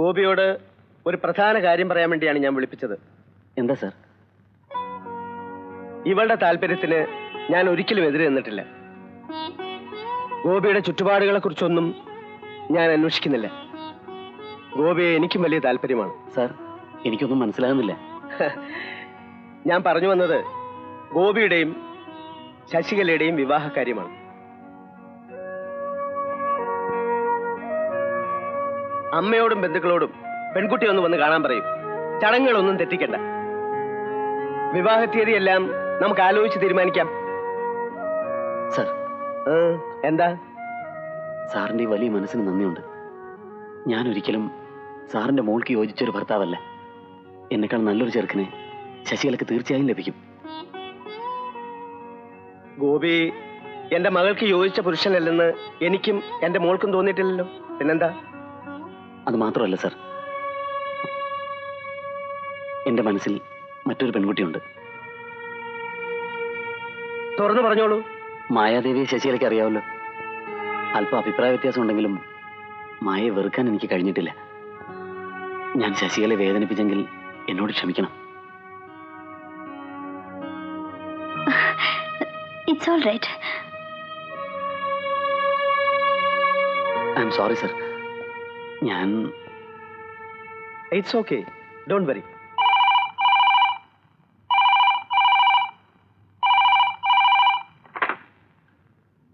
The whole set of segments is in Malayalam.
ഗോപിയോട് ഒരു പ്രധാന കാര്യം പറയാൻ വേണ്ടിയാണ് ഞാൻ വിളിപ്പിച്ചത്. എന്താ സർ? ഇവളുടെ താല്പര്യത്തിന് ഞാൻ ഒരിക്കലും എതിരെ നിന്നിട്ടില്ല. ഗോപിയുടെ ചുറ്റുപാടുകളെ കുറിച്ചൊന്നും ഞാൻ അന്വേഷിക്കുന്നില്ല. ഗോപിയെ എനിക്കും വലിയ താല്പര്യമാണ്. സർ, എനിക്കൊന്നും മനസ്സിലാകുന്നില്ല. ഞാൻ പറഞ്ഞു വന്നത് ഗോപിയുടെയും ശശികലയുടെയും വിവാഹ കാര്യമാണ്. അമ്മയോടും ബന്ധുക്കളോടും പെൺകുട്ടി ഒന്ന് വന്ന് കാണാൻ പറയും. ചടങ്ങുകളൊന്നും തെറ്റിക്കണ്ട. വിവാഹ തീയതിയെല്ലാം നമുക്ക് ആലോചിച്ച് തീരുമാനിക്കാം. സർ, എന്താ? സാറിന്റെ ഈ വലിയ മനസ്സിന് നന്ദിയുണ്ട്. ഞാൻ ഒരിക്കലും സാറിന്റെ മോൾക്ക് യോജിച്ചൊരു ഭർത്താവല്ല. എന്നെക്കാൾ നല്ലൊരു ചെറുക്കനെ ശശികലക്ക് തീർച്ചയായും ലഭിക്കും. ഗോപി എന്റെ മകൾക്ക് യോജിച്ച പുരുഷനല്ലെന്ന് എനിക്കും എന്റെ മോൾക്കും തോന്നിയിട്ടില്ലല്ലോ. പിന്നെന്താ? അത് മാത്രമല്ല സർ, എന്റെ മനസ്സിൽ മറ്റൊരു പെൺകുട്ടിയുണ്ട്. തുറന്നു പറഞ്ഞോളൂ. മായാദേവിയെ ശശികലയ്ക്ക് അറിയാമല്ലോ. അല്പം അഭിപ്രായ വ്യത്യാസം ഉണ്ടെങ്കിലും മായയെ വെറുക്കാൻ എനിക്ക് കഴിഞ്ഞിട്ടില്ല. ഞാൻ ശശികലയെ വേദനിപ്പിച്ചെങ്കിൽ എന്നോട് ക്ഷമിക്കണം. It's all right. I'm sorry sir. It's okay. Don't worry.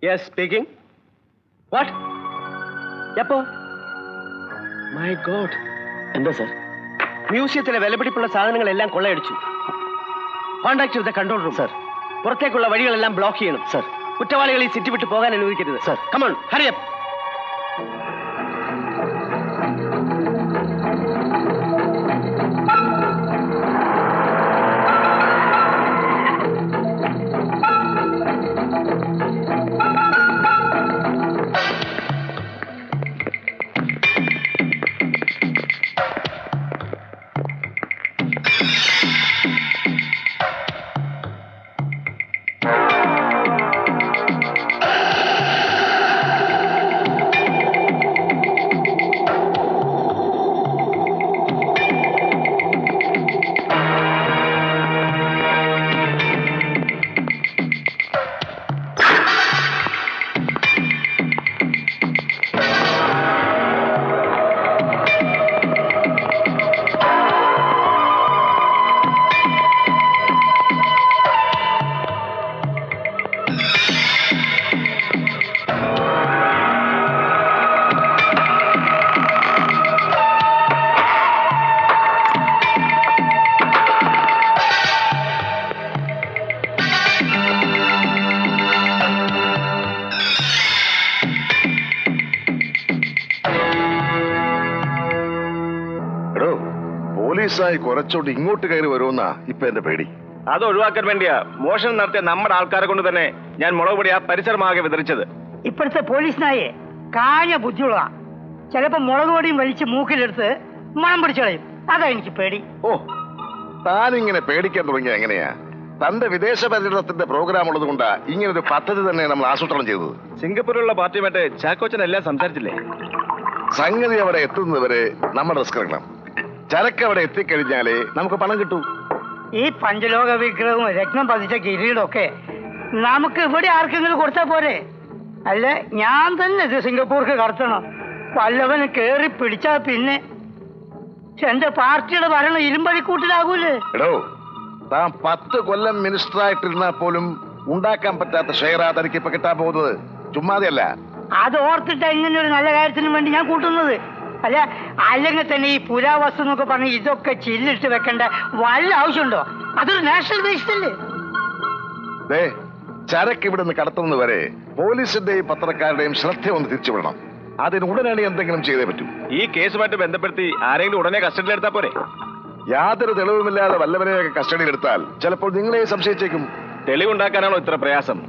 Yes, speaking. What? എപ്പോ? My God. എന്താ സർ? മ്യൂസിയത്തിലെ വിലപിടിപ്പുള്ള സാധനങ്ങളെല്ലാം കൊള്ളയടിച്ചു. Contact with the control room. Sir, പുറത്തേക്കുള്ള വഴികളെല്ലാം ബ്ലോക്ക് ചെയ്യണം. സർ, കുറ്റവാളികൾ ഈ സിറ്റി വിട്ട് പോകാൻ അനുവദിക്കരുത്. Sir. Come on, hurry up. കുറച്ചോട്ട് ഇങ്ങോട്ട് കയറി വരുമെന്നാ ഇപ്പൊ എന്റെ പേടി. അത് ഒഴിവാക്കാൻ വേണ്ടിയാ മോഷണം നടത്തിയ നമ്മുടെ ആൾക്കാരെ കൊണ്ട് തന്നെ ഞാൻ മുളക് പൊടി ആ പരിസരമാകെ വിതറിച്ചത്. ഇപ്പോഴത്തെ പോലീസിനായേ കാഞ്ഞ ബുദ്ധിയുള്ള ചിലപ്പോ മുളക് പൊടിയും വലിച്ച് മൂക്കിലെടുത്ത് മണം പിടിച്ചു കളയും. അതാ എനിക്ക് പേടി. ഓ, താനിങ്ങനെ പേടിക്കാൻ തുടങ്ങിയ എങ്ങനെയാ? തന്റെ വിദേശ പര്യടനത്തിന്റെ പ്രോഗ്രാം ഉള്ളത് കൊണ്ടാ ഇങ്ങനൊരു പദ്ധതി തന്നെ നമ്മൾ ആസൂത്രണം ചെയ്തത്. സിംഗപ്പൂരിലുള്ള പാർട്ടിയുമായിട്ട് ചാക്കോച്ചൻ എല്ലാം സംസാരിച്ചില്ലേ? സംഗതി അവിടെ എത്തുന്നവരെ നമ്മൾ റിസ്ക് എടുക്കണം. ചരക്ക് അവിടെ എത്തിക്കഴിഞ്ഞാലേ നമുക്ക് പണം കിട്ടൂ. ഈ പഞ്ചലോക വിഗ്രഹവും രത്നം പതിച്ച കിരീടമൊക്കെ നമുക്ക് ഇവിടെ ആർക്കെങ്കിലും കൊടുത്താൽ പോരെ? അല്ല, ഞാൻ തന്നെ ഇത് സിംഗപ്പൂർക്ക് കടത്തണം. വല്ലവന് കേറി പിടിച്ചാൽ പിന്നെ എന്റെ പാർട്ടിയുടെ ഭരണം ഇരുമ്പഴിക്കൂട്ടിലാകൂലേ? എടോ, താൻ 10 കൊല്ലം മിനിസ്റ്റർ ആയിട്ടിരുന്നാൽ പോലും ഉണ്ടാക്കാൻ പറ്റാത്ത ഷെയറാ തനിക്ക് ഇപ്പൊ കിട്ടാൻ പോകുന്നത്. ചുമ്മാതെയല്ല. അത് ഓർത്തിട്ടാ ഇങ്ങനെ ഒരു നല്ല കാര്യത്തിനും വേണ്ടി ഞാൻ കൂട്ടുന്നത്. അല്ല, അല്ലെങ്കിൽ തന്നെ ഈ പുരാവസ്തു എന്നൊക്കെ പറഞ്ഞ് ഇതൊക്കെ ചില്ലിട്ട് വെക്കേണ്ട വല്ല ആവശ്യമുണ്ടോ? അതൊരു നാഷണൽ വേസ്റ്റല്ലേ? ചരക്ക് ഇവിടെ നിന്ന് കടത്തുന്നത് വരെ പോലീസിന്റെയും പത്രക്കാരുടെയും ശ്രദ്ധ ഒന്ന് തിരിച്ചുവിടണം. അതിന് ഉടനടി എന്തെങ്കിലും ചെയ്തേ പറ്റൂ. ഈ കേസുമായിട്ട് ബന്ധപ്പെടുത്തി ആരെങ്കിലും ഉടനെ കസ്റ്റഡിയിൽ എടുത്താൽ പോരെ? യാതൊരു തെളിവുമില്ലാതെ വല്ലവരെയൊക്കെ കസ്റ്റഡിയിൽ എടുത്താൽ ചിലപ്പോൾ നിങ്ങളെ സംശയിച്ചേക്കും. തെളിവുണ്ടാക്കാനാണോ ഇത്ര പ്രയാസം?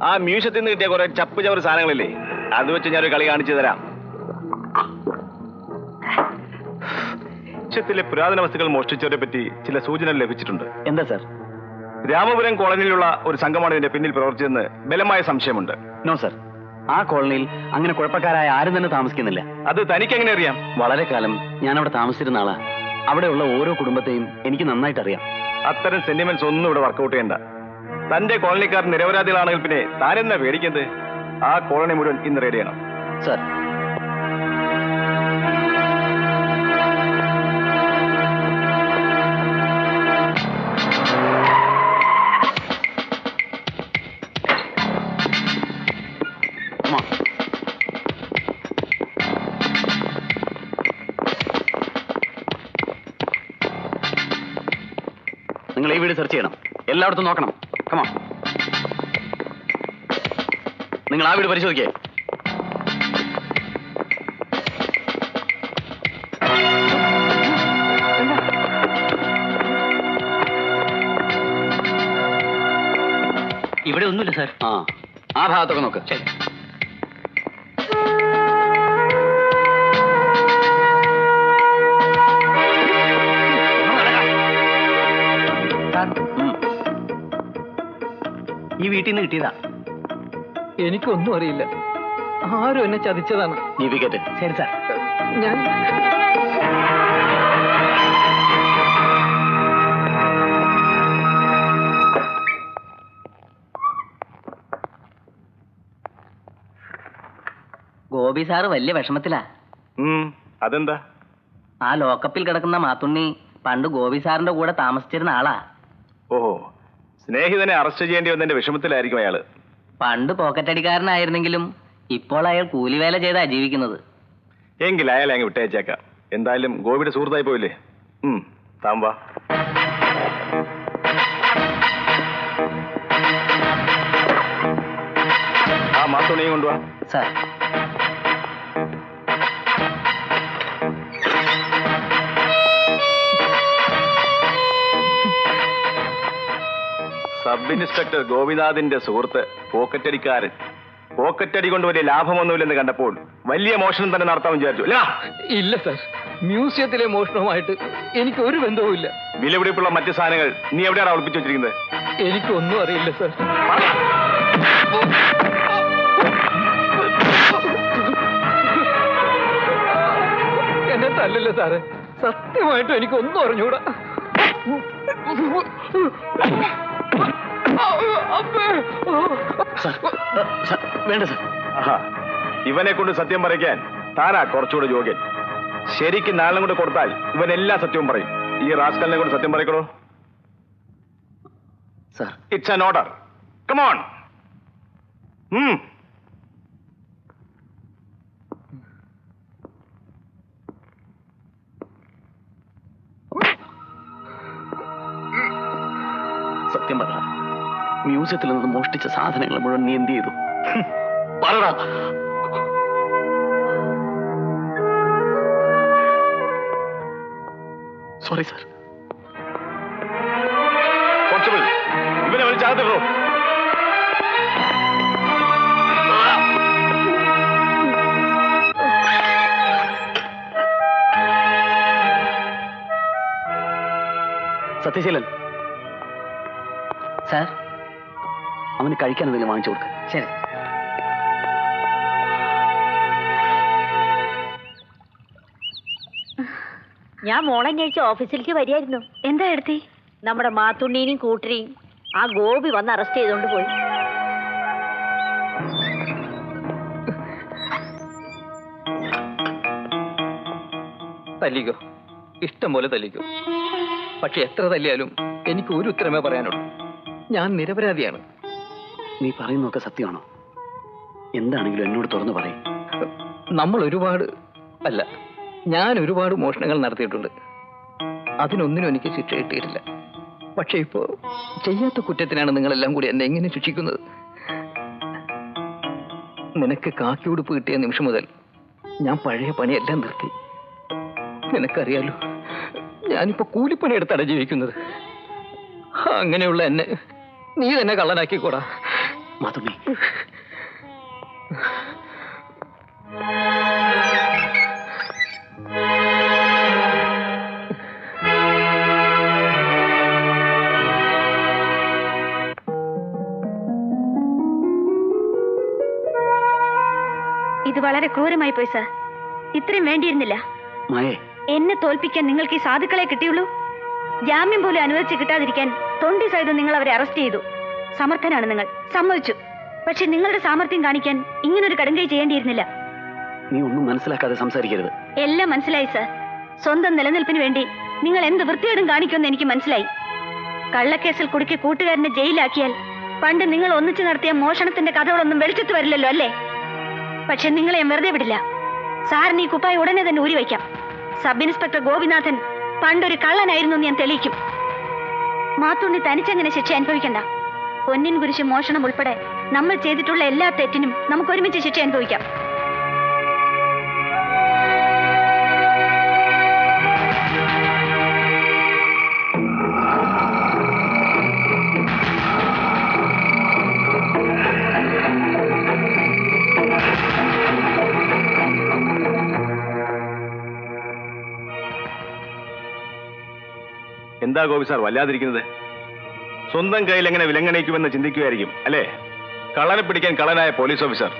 ആ മ്യൂസിയത്തിൽ നിന്ന് കിട്ടിയ കുറെ ചപ്പ് ചവറ് സാധനങ്ങളില്ലേ, അത് വെച്ച് ഞാനൊരു കളി കാണിച്ചു തരാം. ത്തിലെ പുരാതന വസ്തുക്കൾ മോഷ്ടിച്ചവരെ പറ്റി ചില സൂചന ലഭിച്ചിട്ടുണ്ട്. എന്താ സർ? രാമപുരം കോളനിയിലുള്ള ഒരു സംഘമാണ് ഇതിന്റെ പിന്നിൽ പ്രവർത്തിച്ചെന്ന് ബലമായ സംശയമുണ്ട്. നോ സർ, ആ കോളനിയിൽ അങ്ങനെ കുഴപ്പക്കാരായ ആരും തന്നെ താമസിക്കുന്നില്ല. അത് തനിക്ക് എങ്ങനെ അറിയാം? വളരെ കാലം ഞാൻ അവിടെ താമസിച്ചിരുന്ന ആളാ. അവിടെയുള്ള ഓരോ കുടുംബത്തെയും എനിക്ക് നന്നായിട്ട് അറിയാം. അത്തരം സെന്റിമെന്റ്സ് ഒന്നും ഇവിടെ വർക്കൗട്ട് ചെയ്യണ്ട. തന്റെ കോളനിക്കാർ നിരപരാധികളാണെങ്കിൽ പിന്നെ താനെന്നാ പേടിക്കുന്നത്? ആ കോളനി മുഴുവൻ ഇന്ന് റെഡി ചെയ്യണം. സർ, നിങ്ങൾ ഈ വീട് സെർച്ച് ചെയ്യണം. എല്ലായിടത്തും നോക്കണം. കമാ, നിങ്ങൾ ആ വീട് പരിശോധിക്കേ. ഇവിടെ ഒന്നുമില്ല സാർ. ആ ഭാഗത്തൊക്കെ നോക്ക്. ശരി. ഈ വീട്ടിൽ നിന്ന് കിട്ടിയതാ. എനിക്കൊന്നും അറിയില്ല. ആരും എന്നെ ചതിച്ചതാണ്. ഈ വിക്കറ്റ്. ശരി സാർ. ഞാൻ ഗോപി സാറ് വലിയ വിഷമത്തിലാ. അതെന്താ? ആ ലോക്കപ്പിൽ കിടക്കുന്ന മാത്തുണ്ണി പണ്ട് ഗോപി സാറിന്റെ കൂടെ താമസിച്ചിരുന്ന ആളാ. ഓഹോ, സ്നേഹിതനെ അറസ്റ്റ് ചെയ്യേണ്ടി വന്നതിന്റെ വിഷമത്തിലായിരിക്കും അയാള്. പണ്ട് പോക്കറ്റടിക്കാരനായിരുന്നെങ്കിലും ഇപ്പോൾ അയാൾ കൂലിവേല ചെയ്താ ജീവിക്കുന്നത്. എങ്കിൽ അയാളെ അങ്ങ് വിട്ടയച്ചേക്കാം. എന്തായാലും ഗോപിയുടെ സുഹൃത്തായി പോയില്ലേ. താമ്പാ. ആ മാത്തുണിയും കൊണ്ടുവാ. സാർ, സബ് ഇൻസ്പെക്ടർ ഗോപിനാഥിന്റെ സുഹൃത്ത് പോക്കറ്റടിക്കാരൻ. പോക്കറ്റടി കൊണ്ട് വലിയ ലാഭമൊന്നുമില്ലെന്ന് കണ്ടപ്പോൾ വലിയ മോഷണം തന്നെ നടത്താൻ വിചാരിച്ചു അല്ല? ഇല്ല സാർ, മ്യൂസിയത്തിലെ മോഷണവുമായിട്ട് എനിക്ക് ഒരു ബന്ധവുമില്ല. വിലപിടിപ്പുള്ള മറ്റു സാധനങ്ങൾ നീ എവിടെയാണ് ഒളിപ്പിച്ചു വെച്ചിരിക്കുന്നത്? എനിക്കൊന്നും അറിയില്ല സാർ. എന്നെ തല്ലല്ല സാറേ, സത്യമായിട്ടും എനിക്കൊന്നും അറിഞ്ഞൂടാ. വേണ്ട സാർ. ഇവനെ കൊണ്ട് സത്യം പറയിക്കാൻ താനാ കുറച്ചുകൂടെ യോഗ്യൻ. ശരിക്കും നാളെ കൊണ്ട് കൊടുത്താൽ ഇവൻ എല്ലാ സത്യവും പറയും. ഈ റാസ്കലിനെ കൊണ്ട് സത്യം പറയിക്കണോ? Sir, it's an order. Come on. സത്യം പറ. മ്യൂസിയത്തിൽ നിന്ന് മോഷ്ടിച്ച സാധനങ്ങൾ മുഴുവൻ നീ എന്ത് ചെയ്തു? പറടാ. Sorry sir. കോൺസ്റ്റബിൾ, ഇവനെ വിളിച്ചാകത്തില്ലോ. സത്യശീലൻ, സാർ. അവന് കഴിക്കാൻ എന്തെങ്കിലും വാങ്ങിച്ചു കൊടുക്ക. ശരി. ഞാൻ മോളന്വേഷിച്ച് ഓഫീസിലേക്ക് വരികയായിരുന്നു. എന്താ എടുത്തി? നമ്മുടെ മാത്തുണ്ണീനെയും കൂട്ടരെയും ആ ഗോപി വന്ന് അറസ്റ്റ് ചെയ്തോണ്ട് പോയി. തല്ലിക്കോ, ഇഷ്ടം പോലെ തല്ലിക്കോ. പക്ഷെ എത്ര തല്ലിയാലും എനിക്ക് ഒരു ഉത്തരമേ പറയാനുള്ളൂ. ഞാൻ നിരപരാധിയാണ്. നീ പറയുന്നതൊക്കെ സത്യമാണോ? എന്താണെങ്കിലും എന്നോട് തുറന്നു പറയും. നമ്മൾ ഒരുപാട് അല്ല, ഞാൻ ഒരുപാട് മോഷണങ്ങൾ നടത്തിയിട്ടുണ്ട്. അതിനൊന്നിനും എനിക്ക് ശിക്ഷ കിട്ടിയിട്ടില്ല. പക്ഷെ ഇപ്പോ ചെയ്യാത്ത കുറ്റത്തിനാണ് നിങ്ങളെല്ലാം കൂടി എന്നെ എങ്ങനെ ശിക്ഷിക്കുന്നത്? നിനക്ക് കാക്കി ഉടുപ്പ് കിട്ടിയ നിമിഷം മുതൽ ഞാൻ പഴയ പണിയെല്ലാം നിർത്തി. നിനക്കറിയാലോ, ഞാനിപ്പോ കൂലിപ്പണി എടുത്താണ് ജീവിക്കുന്നത്. അങ്ങനെയുള്ള എന്നെ നീ തന്നെ കള്ളനാക്കിക്കൂടാ. മാതുണ്ണി, വളരെ ക്രൂരമായി പോയി സർ. ഇത്രയും വേണ്ടിയിരുന്നില്ല. മായേ, എന്നെ തോൽപ്പിക്കാൻ നിങ്ങൾക്ക് ഈ സാധുക്കളെ കിട്ടിയുള്ളൂ. ജാമ്യം പോലും അനുവദിച്ച് കിട്ടാതിരിക്കാൻ തൊണ്ടി സഹിതം നിങ്ങൾ അവരെ അറസ്റ്റ് ചെയ്തു. സമർത്ഥനാണ് നിങ്ങൾ, സമ്മതിച്ചു. പക്ഷെ നിങ്ങളുടെ സാമർത്ഥ്യം കാണിക്കാൻ ഇങ്ങനൊരു കടുങ്കൈ ചെയ്യേണ്ടിയിരുന്നില്ല. നീ ഒന്നും മനസ്സിലാക്കാതെ സംസാരിക്കരുത്. എല്ലാം മനസ്സിലായി സർ. സ്വന്തം നിലനിൽപ്പിന് വേണ്ടി നിങ്ങൾ എന്ത് വൃത്തികേടും കാണിക്കുമെന്ന് എനിക്ക് മനസ്സിലായി. കള്ളക്കേസിൽ കുടുക്കി കൂട്ടുകാരനെ ജയിലാക്കിയാൽ പണ്ട് നിങ്ങൾ ഒന്നിച്ചു നടത്തിയ മോഷണത്തിന്റെ കഥകളൊന്നും വെളിച്ചത്ത് വരില്ലല്ലോ അല്ലേ? പക്ഷെ നിങ്ങളെ ഞാൻ വെറുതെ വിടില്ല. സാറിന് ഈ കുപ്പായ ഉടനെ തന്നെ ഊരിവയ്ക്കാം. സബ് ഇൻസ്പെക്ടർ ഗോപിനാഥൻ പണ്ടൊരു കള്ളനായിരുന്നു എന്ന് ഞാൻ തെളിയിക്കും. മാത്തുണ്ണി തനിച്ചെങ്ങനെ ശിക്ഷ അനുഭവിക്കണ്ട. പൊന്നിൻ കുരിശ് മോഷണം ഉൾപ്പെടെ നമ്മൾ ചെയ്തിട്ടുള്ള എല്ലാ തെറ്റിനും നമുക്ക് ഒരുമിച്ച് ശിക്ഷ അനുഭവിക്കാം. എന്താ ഗോപി സാർ വല്ലാതിരിക്കുന്നത്? സ്വന്തം കയ്യിൽ എങ്ങനെ വിലങ്ങണയിക്കുമെന്ന് ചിന്തിക്കുകയായിരിക്കും അല്ലേ? കള്ളനെ പിടിക്കാൻ കള്ളനായ പോലീസ് ഓഫീസർ.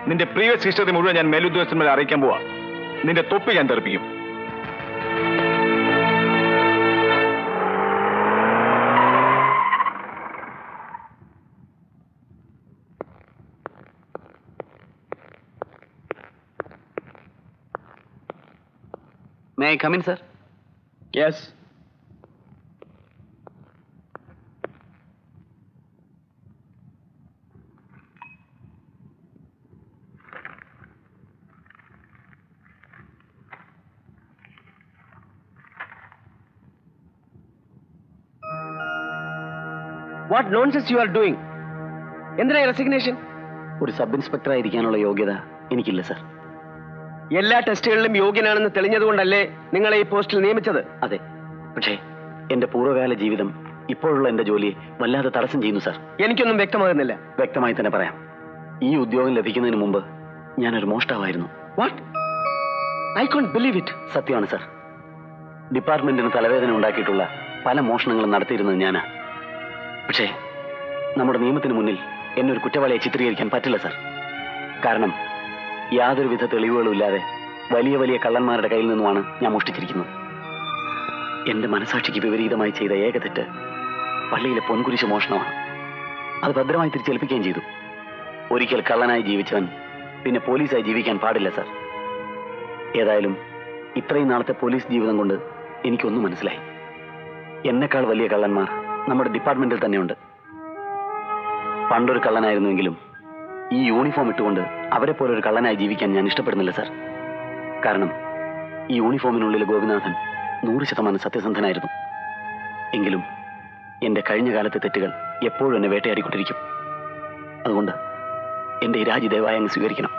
നിന്റെ പ്രീവിയസ് ഹിസ്റ്ററി മുഴുവൻ ഞാൻ മേലുദ്യോഗസ്ഥന്മാരെ അറിയിക്കാൻ പോവാ. നിന്റെ തൊപ്പി ഞാൻ തെറിപ്പിക്കും. May I come in sir? Yes. What nonsense you are doing? എന്തിനാ റെസിഗ്നേഷൻ? ഒരു സബ് ഇൻസ്പെക്ടർ ആയിരിക്കാനുള്ള യോഗ്യത എനിക്കില്ല സർ. എല്ലാ ടെസ്റ്റുകളിലും യോഗ്യനാണെന്ന് തെളിഞ്ഞതുകൊണ്ടല്ലേ നിങ്ങളെ ഈ പോസ്റ്റിൽ നിയമിച്ചത്? അതെ, പക്ഷേ എന്റെ പൂർവ്വകാല ജീവിതം ഇപ്പോഴുള്ള എന്റെ ജോലിയെ വല്ലാതെ തടസ്സം ചെയ്യുന്നു സർ. എനിക്കൊന്നും വ്യക്തമാകുന്നില്ല. വ്യക്തമായി തന്നെ പറയാം. ഈ ഉദ്യോഗം ലഭിക്കുന്നതിന് മുമ്പ് ഞാനൊരു മോഷ്ടാവായിരുന്നു. What? I can't believe it. സത്യമാണ് സർ. ഡിപ്പാർട്ട്മെന്റിന് തലവേദന ഉണ്ടാക്കിയിട്ടുള്ള പല മോഷണങ്ങളും നടത്തിയിരുന്നത് ഞാനാ. പക്ഷേ നമ്മുടെ നിയമത്തിന് മുന്നിൽ എന്നെ ഒരു കുറ്റവാളിയെ ചിത്രീകരിക്കാൻ പറ്റില്ല സർ. കാരണം യാതൊരുവിധ തെളിവുകളും ഇല്ലാതെ വലിയ വലിയ കള്ളന്മാരുടെ കയ്യിൽ നിന്നുമാണ് ഞാൻ മോഷ്ടിച്ചിരിക്കുന്നത്. എന്റെ മനസാക്ഷിക്ക് വിപരീതമായി ചെയ്ത ഏക തെറ്റ് പള്ളിയിലെ പൊൻകുരിശ് മോഷണമാണ്. അത് ഭദ്രമായി തിരിച്ചേൽപ്പിക്കുകയും ചെയ്തു. ഒരിക്കൽ കള്ളനായി ജീവിച്ചവൻ പിന്നെ പോലീസായി ജീവിക്കാൻ പാടില്ല സർ. ഏതായാലും ഇത്രയും നാളത്തെ പോലീസ് ജീവിതം കൊണ്ട് എനിക്കൊന്നും മനസ്സിലായി. എന്നെക്കാൾ വലിയ കള്ളന്മാർ നമ്മുടെ ഡിപ്പാർട്ട്മെന്റിൽ തന്നെയുണ്ട്. പണ്ടൊരു കള്ളനായിരുന്നുവെങ്കിലും ഈ യൂണിഫോം ഇട്ടുകൊണ്ട് അവരെ പോലെ ഒരു കള്ളനായി ജീവിക്കാൻ ഞാൻ ഇഷ്ടപ്പെടുന്നില്ല സർ. കാരണം ഈ യൂണിഫോമിനുള്ളിലെ ഗോപിനാഥൻ 100% സത്യസന്ധനായിരുന്നു. എങ്കിലും എന്റെ കഴിഞ്ഞ കാലത്തെ തെറ്റുകൾ എപ്പോഴും എന്നെ വേട്ടയാടിക്കൊണ്ടിരിക്കും. അതുകൊണ്ട് എന്റെ ഈ രാജി ദയവായി അങ്ങ് സ്വീകരിക്കണം.